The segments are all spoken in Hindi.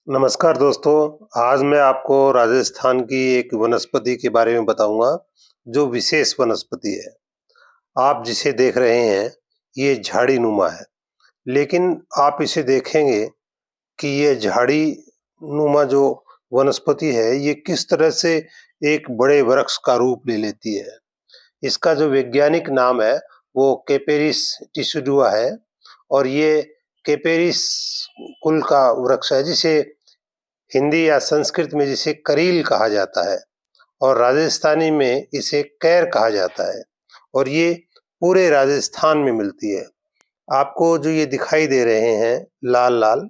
नमस्कार दोस्तों, आज मैं आपको राजस्थान की एक वनस्पति के बारे में बताऊंगा, जो विशेष वनस्पति है। आप जिसे देख रहे हैं, ये झाड़ी नुमा है, लेकिन आप इसे देखेंगे कि ये झाड़ी नुमा जो वनस्पति है, ये किस तरह से एक बड़े वृक्ष का रूप ले लेती है। इसका जो वैज्ञानिक नाम है, वो केपेरिस टिसुडुआ है और ये केपेरिस कुल का वृक्ष है, जिसे हिंदी या संस्कृत में जिसे करील कहा जाता है और राजस्थानी में इसे कैर कहा जाता है और ये पूरे राजस्थान में मिलती है। आपको जो ये दिखाई दे रहे हैं लाल लाल,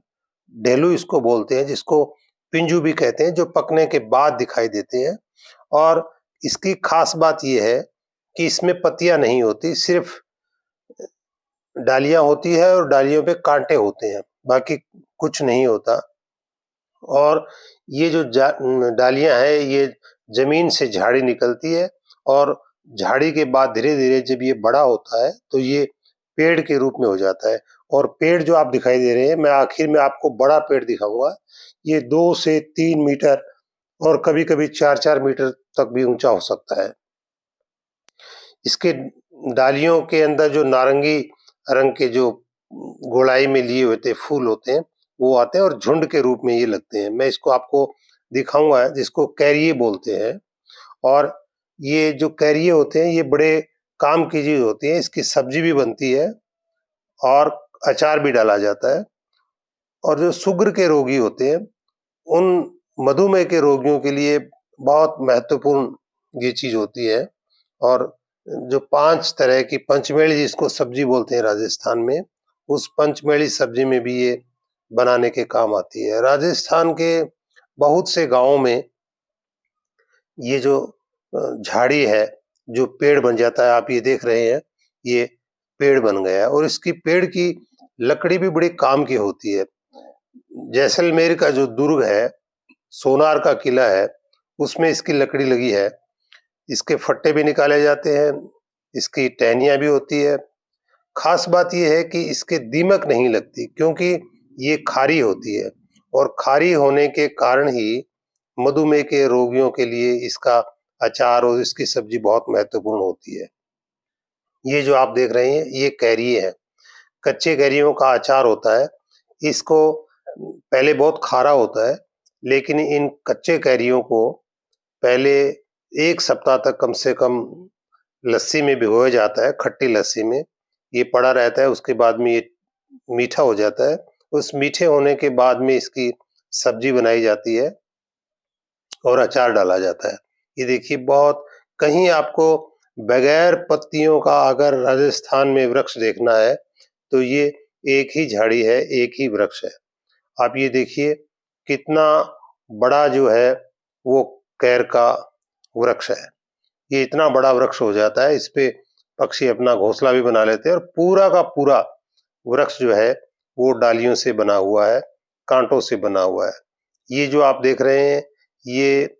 ढेलू इसको बोलते हैं, जिसको पिंजू भी कहते हैं, जो पकने के बाद दिखाई देते हैं। और इसकी खास बात यह है कि इसमें पत्तियां नहीं होती, सिर्फ डालियां होती है और डालियों पे कांटे होते हैं, बाकी कुछ नहीं होता। और ये जो डालियां हैं, ये जमीन से झाड़ी निकलती है और झाड़ी के बाद धीरे धीरे जब ये बड़ा होता है तो ये पेड़ के रूप में हो जाता है। और पेड़ जो आप दिखाई दे रहे हैं, मैं आखिर में आपको बड़ा पेड़ दिखाऊंगा। ये 2 से 3 मीटर और कभी कभी 4-4 मीटर तक भी ऊंचा हो सकता है। इसके डालियों के अंदर जो नारंगी रंग के जो गोलाई में लिए हुए फूल होते हैं, वो आते हैं और झुंड के रूप में ये लगते हैं। मैं इसको आपको दिखाऊंगा, जिसको कैरिये बोलते हैं। और ये जो कैरिये होते हैं, ये बड़े काम की चीज होती है। इसकी सब्जी भी बनती है और अचार भी डाला जाता है। और जो शुगर के रोगी होते हैं, उन मधुमेह के रोगियों के लिए बहुत महत्वपूर्ण ये चीज होती है। और जो 5 तरह की पंचमेली जिसको सब्जी बोलते हैं राजस्थान में, उस पंचमेली सब्जी में भी ये बनाने के काम आती है। राजस्थान के बहुत से गांवों में ये जो झाड़ी है, जो पेड़ बन जाता है, आप ये देख रहे हैं, ये पेड़ बन गया है और इसकी पेड़ की लकड़ी भी बड़ी काम की होती है। जैसलमेर का जो दुर्ग है, सोनार का किला है, उसमें इसकी लकड़ी लगी है। इसके फट्टे भी निकाले जाते हैं, इसकी टहनियाँ भी होती है। खास बात ये है कि इसके दीमक नहीं लगती, क्योंकि ये खारी होती है और खारी होने के कारण ही मधुमेह के रोगियों के लिए इसका अचार और इसकी सब्जी बहुत महत्वपूर्ण होती है। ये जो आप देख रहे हैं, ये कैरी है। कच्चे कैरियों का अचार होता है। इसको पहले बहुत खारा होता है, लेकिन इन कच्चे कैरियों को पहले 1 सप्ताह तक कम से कम लस्सी में भिगोया जाता है, खट्टी लस्सी में। ये पड़ा रहता है, उसके बाद में ये मीठा हो जाता है। उस मीठे होने के बाद में इसकी सब्जी बनाई जाती है और अचार डाला जाता है। ये देखिए, बहुत कहीं आपको बगैर पत्तियों का अगर राजस्थान में वृक्ष देखना है, तो ये एक ही झाड़ी है, एक ही वृक्ष है। आप ये देखिए कितना बड़ा जो है वो कैर का वृक्ष है। ये इतना बड़ा वृक्ष हो जाता है, इस पे पक्षी अपना घोंसला भी बना लेते हैं और पूरा का पूरा वृक्ष जो है वो डालियों से बना हुआ है, कांटों से बना हुआ है। ये जो आप देख रहे हैं, ये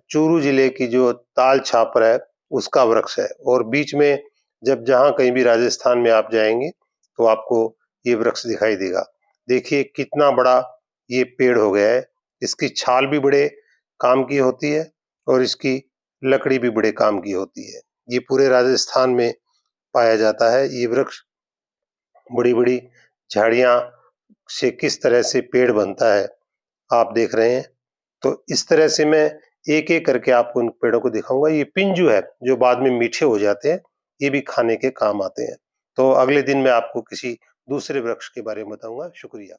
चूरू जिले की जो ताल छापर है, उसका वृक्ष है। और बीच में जब जहाँ कहीं भी राजस्थान में आप जाएंगे, तो आपको ये वृक्ष दिखाई देगा। देखिए कितना बड़ा ये पेड़ हो गया है। इसकी छाल भी बड़े काम की होती है और इसकी लकड़ी भी बड़े काम की होती है। ये पूरे राजस्थान में पाया जाता है। ये वृक्ष बड़ी-बड़ी झाड़ियाँ से किस तरह से पेड़ बनता है, आप देख रहे हैं। तो इस तरह से मैं एक-एक करके आपको इन पेड़ों को दिखाऊँगा। ये पिंजू है, जो बाद में मीठे हो जाते हैं, ये भी खाने के काम आते हैं। तो अगले दिन मैं आपको किसी दूसरे वृक्ष के बारे में बताऊँगा। शुक्रिया।